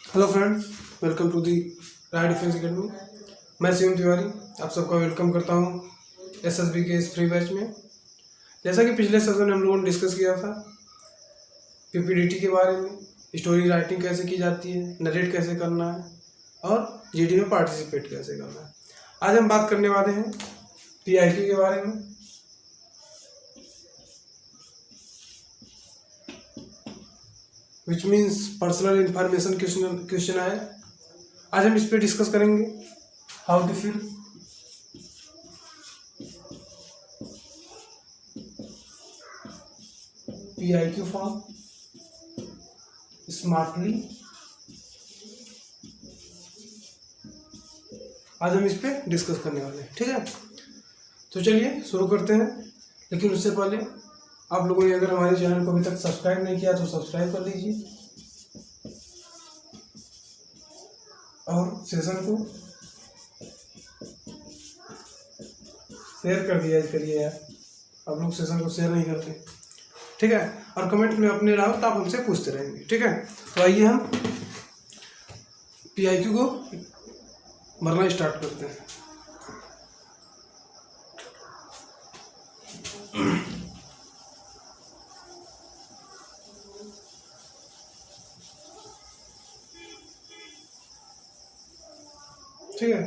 Hello friends, welcome to the Rai defence academy. मैं शिवम तिवारी आप सबका वेलकम करता हूं एसएसबी के इस फ्री बैच में। जैसा कि पिछले सेशन में हम लोगों ने डिस्कस किया था पीपीडीटी के बारे में, स्टोरी राइटिंग कैसे की जाती है, नरेट कैसे करना है और जीडी में पार्टिसिपेट कैसे करना है। आज हम बात करने वाले हैं पीआईक्यू के बारे में। Which means personal information question है। आज हम इस पे डिस्कस करेंगे how to fill PIQ form smartly. आज हम इस पे डिस्कस करने वाले हैं, ठीक है। तो चलिए शुरू करते हैं, लेकिन उससे पहले आप लोगों ने अगर हमारे चैनल को अभी तक सब्सक्राइब नहीं किया तो सब्सक्राइब कर लीजिए और सेशन को शेयर कर दिया करिए यार, आप लोग सेशन को शेयर नहीं करते, ठीक है। और कमेंट में अपने डाउट आप हमसे पूछते रहेंगे, ठीक है। तो आइए हम पीआईक्यू को भरना स्टार्ट करते हैं। ठीक है,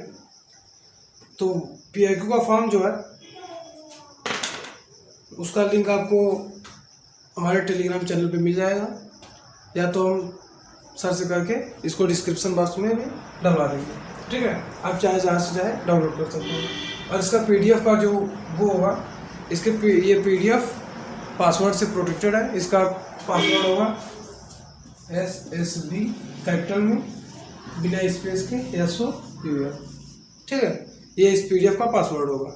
तो पीआईक्यू का फॉर्म जो है उसका लिंक आपको हमारे टेलीग्राम चैनल पे मिल जाएगा, या तो हम सर्च करके इसको डिस्क्रिप्शन बॉक्स में भी डलवा देंगे, ठीक है। आप चाहे जहाँ से चाहे डाउनलोड कर सकते हैं। और इसका पीडीएफ का जो वो होगा, ये पीडीएफ पासवर्ड से प्रोटेक्टेड है। इसका पासवर्ड होगा SSB कैपिटल में बिना स्पेस के SOUR, ठीक है। ये इस पीडीएफ का पासवर्ड होगा,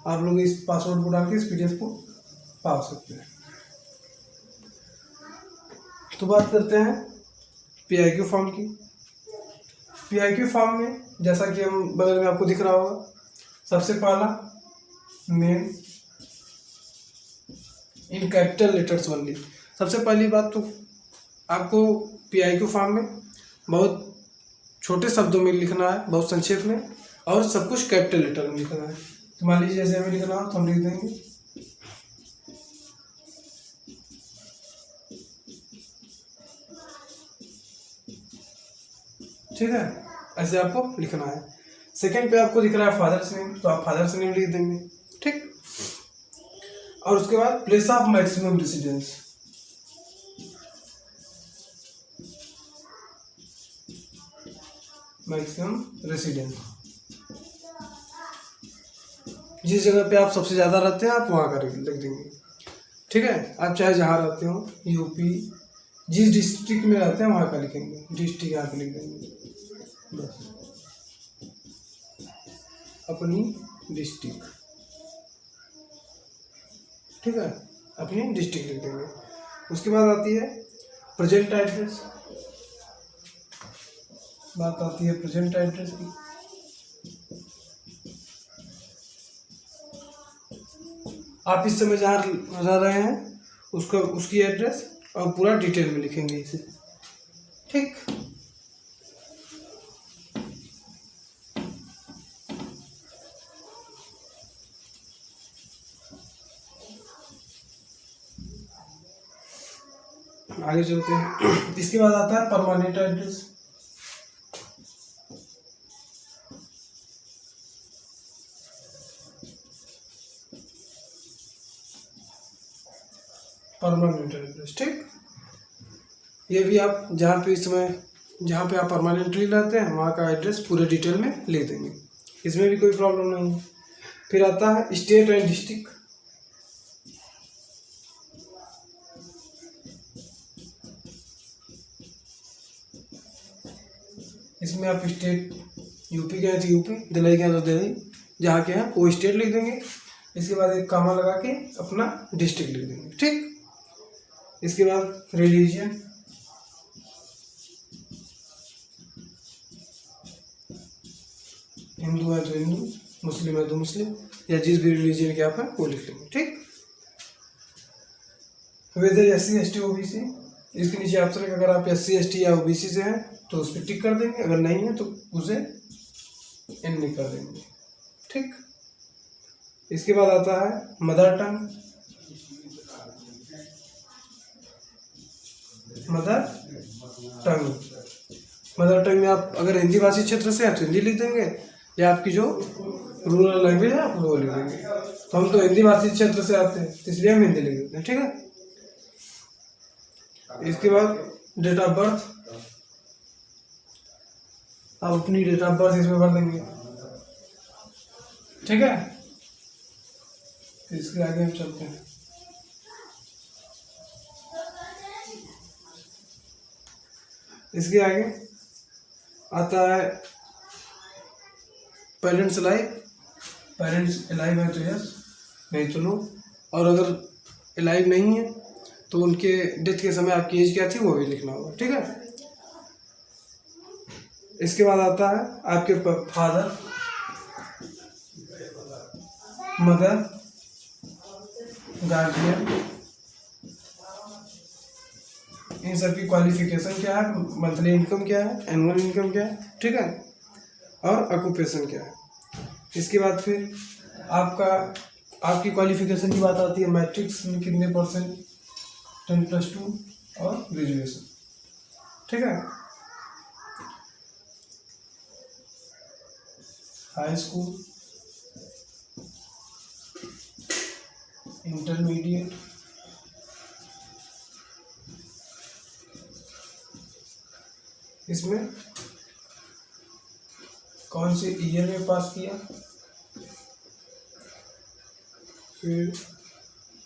आप लोग इस पासवर्ड को डाल के इस पीडीएफ को पा सकते हैं। तो बात करते हैं पीआईक्यू फॉर्म की। पीआईक्यू फॉर्म में जैसा कि हम बगल में आपको दिख रहा होगा, सबसे पहला name in capital letters only. सबसे पहली बात तो आपको पीआईक्यू फॉर्म में बहुत छोटे शब्दों में लिखना है, बहुत संक्षेप में, और सब कुछ कैपिटल लेटर में लिखना है। तो मान लीजिए जैसे हमें लिखना हो तो हम लिख देंगे ठीक है, ऐसे आपको लिखना है। सेकंड पे आपको दिख रहा है फादर्स नेम, तो आप फादर्स नेम लिख देंगे, ठीक। और उसके बाद प्लेस ऑफ मैक्सिमम रेसिडेंस, जिस जगह पे आप सबसे ज़्यादा रहते हैं आप वहाँ का लिख देंगे, ठीक है। आप चाहे जहाँ रहते हो, यूपी, जिस डिस्ट्रिक्ट में रहते हैं वहाँ का लिखेंगे, डिस्ट्रिक्ट यहाँ पे लिख देंगे बस, अपनी डिस्ट्रिक्ट, ठीक है, अपनी डिस्ट्रिक्ट लिख देंगे। उसके बाद आती है प्रेजेंट एड्रेस, बात आती है प्रेजेंट एड्रेस की। आप इस समय जहाँ रह रहे हैं उसकी एड्रेस और पूरा डिटेल में लिखेंगे इसे, ठीक। आगे चलते हैं। इसके बाद आता है परमानेंट एड्रेस। परमानेंट एड्रेस, ठीक। ये भी आप जहाँ पे इस समय जहाँ पे आप परमानेंटली रहते हैं वहाँ का एड्रेस पूरे डिटेल में लिख देंगे, इसमें भी कोई प्रॉब्लम नहीं है। फिर आता है स्टेट एंड डिस्ट्रिक्ट। इसमें आप स्टेट यूपी के हैं तो यूपी, दिल्ली के हैं तो दिल्ली, जहाँ के हैं वो स्टेट लिख देंगे। इसके बाद एक कामा लगा के अपना डिस्ट्रिक्ट लिख देंगे, ठीक। इसके बाद रिलीजन, हिंदू है तो हिंदू, मुस्लिम है तो मुस्लिम, या जिस भी रिलीजन के आप हैं वो लिख लेंगे, ठीक। वेदर SC ST OBC, इसके नीचे ऑप्शन है कि अगर आप SC ST या OBC से हैं तो उस पर टिक कर देंगे, अगर नहीं है तो उसे इन नहीं कर देंगे। ठीक। इसके बाद आता है मदर टंग। मदर टंग में आप अगर हिंदी भाषी क्षेत्र से हैं तो हिंदी लिख देंगे, या आपकी जो रूरल लैंग्वेज है आप वो लिख देंगे। तो हम तो हिंदी भाषी क्षेत्र से आते हैं तो इसलिए हम हिंदी लिख देते हैं। ठीक है। इसके बाद डेट ऑफ बर्थ, आप अपनी डेट ऑफ बर्थ इसमें भर देंगे। ठीक है। इसके आगे हम चलते हैं। इसके आगे आता है पेरेंट्स लाइव। पेरेंट्स अलाइव है तो यस, नहीं तो नो। और अगर अलाइव नहीं है तो उनके डेथ के समय आपकी एज क्या थी वो भी लिखना होगा। ठीक है। इसके बाद आता है आपके फादर, मदर, गार्जियन, इन सब की क्वालिफिकेशन क्या है, मंथली इनकम क्या है, एनुअल इनकम क्या है। ठीक है। और ऑक्यूपेशन क्या है। इसके बाद फिर आपकी क्वालिफिकेशन की बात आती है। मैट्रिक्स में कितने परसेंट, 10+2 और ग्रेजुएशन। ठीक है। हाई स्कूल, इंटरमीडिएट, इसमें कौन से ईयर में पास किया, फिर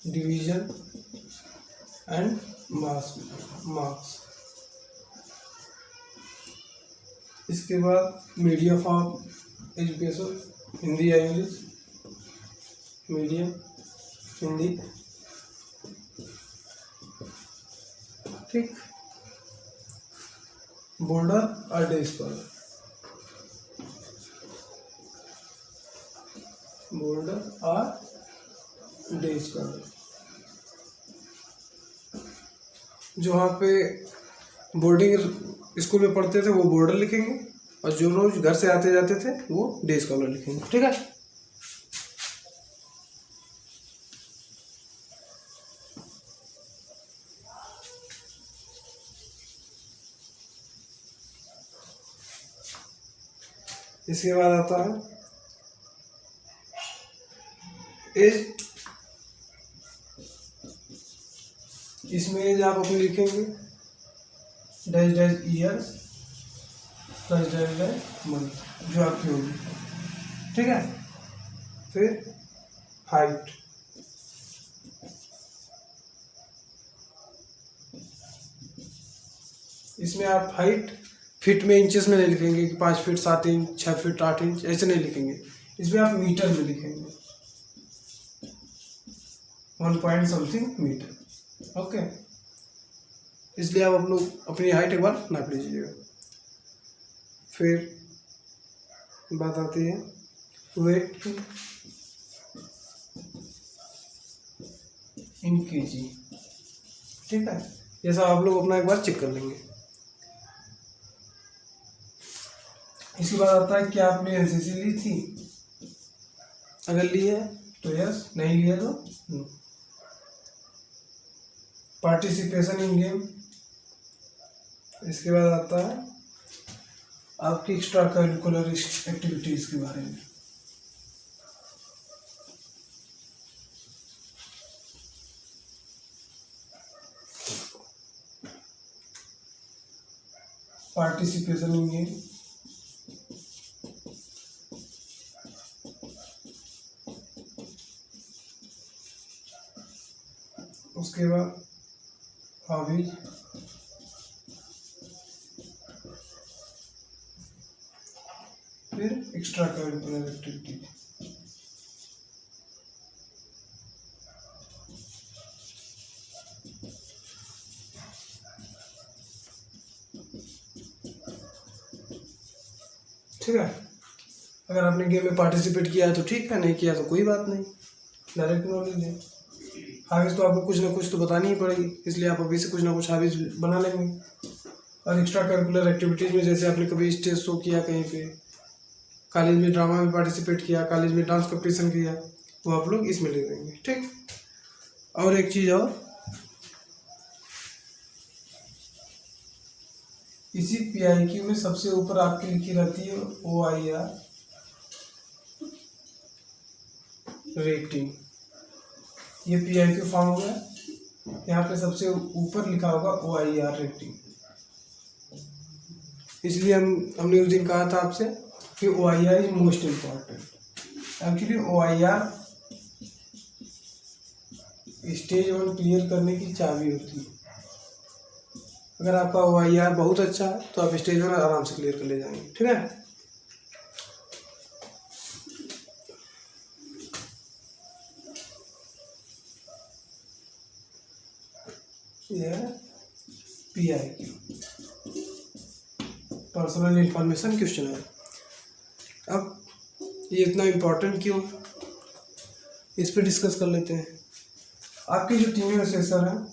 डिवीजन एंड मार्क्स। इसके बाद मीडियम ऑफ एजुकेशन, हिंदी या इंग्लिश। मीडियम हिंदी। ठीक। बॉर्डर और डे स्कॉलर, बॉर्डर और डे स्कॉलर। जो वहाँ पे बोर्डिंग स्कूल में पढ़ते थे वो बॉर्डर लिखेंगे, और जो रोज घर से आते जाते थे वो डे स्कॉलर लिखेंगे। ठीक है। इसके बाद आता है एज। इसमें एज आप अपनी लिखेंगे dash dash years dash dash dash month जो आपकी होगी। ठीक है। फिर हाइट, इसमें आप हाइट फीट में इंचेस में नहीं लिखेंगे कि 5 फीट 7 इंच 6 फीट 8 इंच ऐसे नहीं लिखेंगे। इसमें आप मीटर में लिखेंगे, 1 पॉइंट समथिंग मीटर। ओके। इसलिए आप अपनी हाइट एक बार नाप लीजिएगा। फिर बात आती है वेट की, इन केजी। ठीक है। ये सब आप लोग अपना एक बार चेक कर लेंगे। इसके बाद आता है कि आपने एनसीसी ली थी, अगर ली है तो यस, नहीं लिया तो नो। Participation in game. इसके बाद आता है आपकी एक्स्ट्रा करिकुलर एक्टिविटीज के बारे में। पार्टिसिपेशन इन गेम, उसके बाद हॉबीज, फिर एक्स्ट्रा करिकुलर एक्टिविटी। ठीक है। अगर आपने गेम में पार्टिसिपेट किया है तो ठीक है, नहीं किया तो कोई बात नहीं, डायरेक्ट नॉलेज है। हाविज तो आपको कुछ ना कुछ तो बतानी ही पड़ेगी, इसलिए आप अभी से कुछ ना कुछ हाविज बना लेंगे। और एक्स्ट्रा करिकुलर एक्टिविटीज़ में जैसे आपने कभी स्टेज शो किया, कहीं पे कॉलेज में ड्रामा में पार्टिसिपेट किया, कॉलेज में डांस कंपटीशन किया, वो आप लोग इसमें लिख देंगे। ठीक। और एक चीज़ और, इसी PIQ में सबसे ऊपर आपकी लिखी रहती है OIR रेटिंग। ये PIQ फॉर्म हो गया, यहाँ पे सबसे ऊपर लिखा होगा OIR रेटिंग। इसलिए हमने उस दिन कहा था आपसे कि OIR is most important. Actually OIR stage 1 clear करने की चाबी होती है। अगर आपका OIR बहुत अच्छा है तो आप स्टेज 1 आराम से क्लियर कर ले जाएंगे। ठीक है। ये है PIQ, पर्सनल इंफॉर्मेशन क्वेश्चन है। अब ये इतना इम्पोर्टेंट क्यों, इस पर डिस्कस कर लेते हैं। आपके जो तीनों असेसर हैं,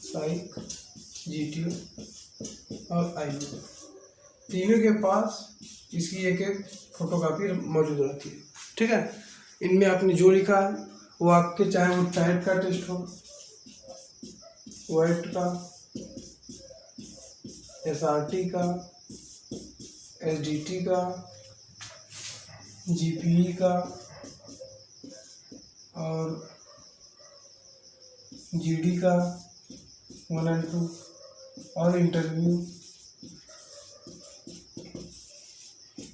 साइक, GTO और IU, तीनों के पास इसकी एक एक फोटोकॉपी मौजूद रहती है। ठीक है। इनमें आपने जो लिखा है वो आपके, चाहे वो टाइप का टेस्ट हो, वाइट का, SRT का, SDT का, GPE का और GD का 1 और 2 और इंटरव्यू,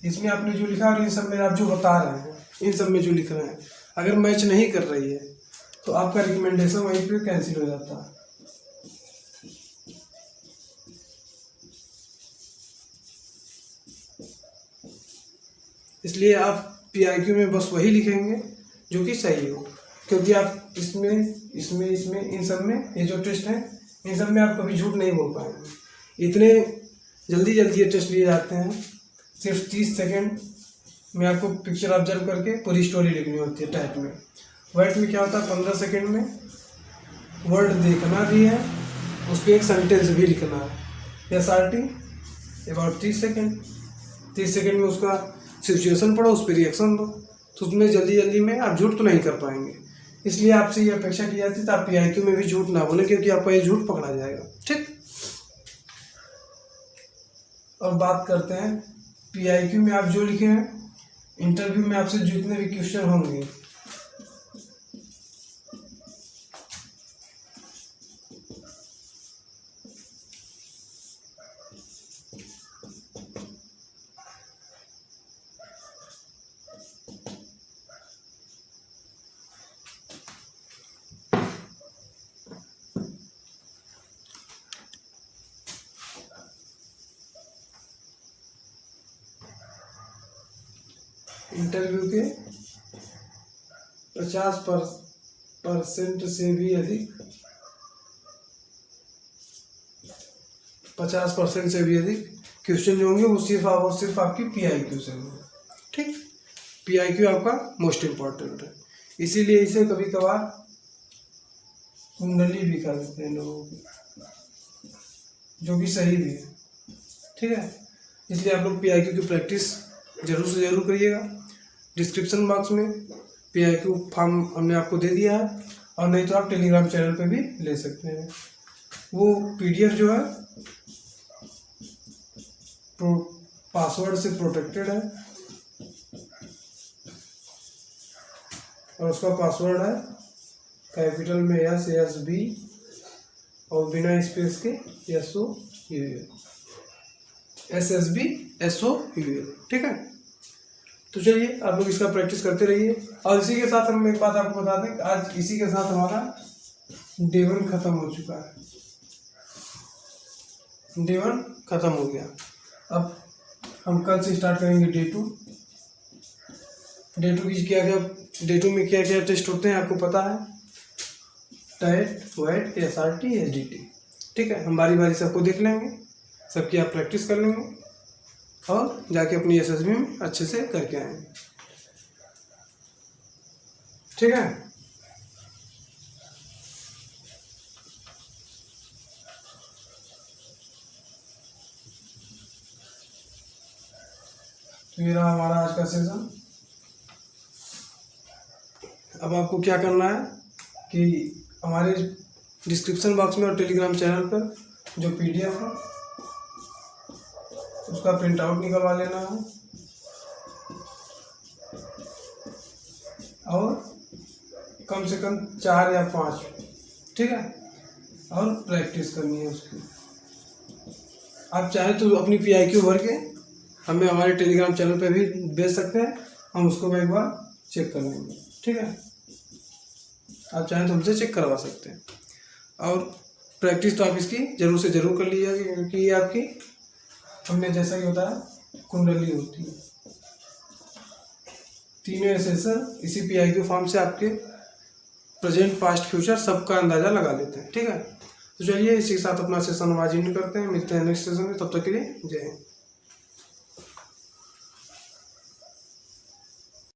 इसमें आपने जो लिखा और इन सब में आप जो बता रहे हैं, इन सब में जो लिख रहे हैं, अगर मैच नहीं कर रही है तो आपका रिकमेंडेशन वहीं पे कैंसिल हो जाता है। इसलिए आप PIQ में बस वही लिखेंगे जो कि सही हो, क्योंकि आप इसमें इन सब में, ये जो टेस्ट हैं इन सब में आप कभी झूठ नहीं बोल पाएंगे। इतने जल्दी ये टेस्ट लिए जाते हैं, सिर्फ 30 सेकेंड में आपको पिक्चर ऑब्जर्व करके पूरी स्टोरी लिखनी होती है। टाइप में, वाइट में क्या होता है, 15 सेकेंड में वर्ड देखना भी है, उस पर एक सेंटेंस भी लिखना है। SRT अबाउट 30 सेकेंड में उसका सिचुएशन पढ़ो, उस पर रिएक्शन दो। तो उसमें जल्दी में आप झूठ तो नहीं कर पाएंगे। इसलिए आपसे ये अपेक्षा की जाती है तो आप PIQ में भी झूठ ना बोलें, क्योंकि आपका ये झूठ पकड़ा जाएगा। ठीक। और बात करते हैं PIQ में आप जो लिखे हैं, इंटरव्यू में आपसे जितने भी क्वेश्चन होंगे, इंटरव्यू के 50% से भी अधिक 50% से भी अधिक क्वेश्चन जो होंगे वो सिर्फ और सिर्फ आपकी PIQ से होंगे। ठीक। PIQ आपका मोस्ट इम्पॉर्टेंट है, इसीलिए इसे कभी कभार कुंडली भी कर देते हैं लोगों की, जो कि सही भी है। ठीक है। इसलिए आप लोग PIQ की प्रैक्टिस जरूर से जरूर करिएगा। डिस्क्रिप्शन बॉक्स में PIQ फॉर्म हमने आपको दे दिया है, और नहीं तो आप टेलीग्राम चैनल पे भी ले सकते हैं। वो PDF जो है पासवर्ड से प्रोटेक्टेड है, और उसका पासवर्ड है कैपिटल में SSB और बिना स्पेस के SSB ठीक है। तो चलिए आप लोग इसका प्रैक्टिस करते रहिए। और इसी के साथ हम एक बात आपको बता दें, आज इसी के साथ हमारा Day 1 खत्म हो चुका है। Day 1 खत्म हो गया। अब हम कल से स्टार्ट करेंगे Day 2। Day 2 की Day 2 में क्या क्या टेस्ट होते हैं आपको पता है, टाइट, वाइट, SRT, SDT। ठीक है। हम बारी बारी सबको देख लेंगे, सबकी आप प्रैक्टिस कर लेंगे और जाके अपनी SSB में अच्छे से करके आएंगे। ठीक है। तो ये रहा हमारा आज का सेशन। अब आपको क्या करना है कि हमारे डिस्क्रिप्शन बॉक्स में और टेलीग्राम चैनल पर जो PDF है उसका प्रिंट आउट निकलवा लेना है और कम से कम 4 या 5, ठीक है, और प्रैक्टिस करनी है उसकी। आप चाहे तो अपनी PIQ भर के हमें हमारे टेलीग्राम चैनल पे भी भेज सकते हैं, हम उसको भी एक बार चेक कर लेंगे, ठीक है। आप चाहें तो हमसे चेक करवा सकते हैं। और प्रैक्टिस तो आप इसकी ज़रूर से ज़रूर कर लीजिएगा, क्योंकि ये आपकी हमने जैसा कि बताया कुंडली होती है। तीनों एसेसन इसी PIQ फॉर्म से आपके प्रेजेंट, पास्ट, फ्यूचर सबका अंदाज़ा लगा लेते हैं, ठीक है। तो चलिए इसी के साथ अपना सेशन आज एंड करते हैं। मिलते हैं नेक्स्ट सेशन में, तब तक के लिए जय हिंद।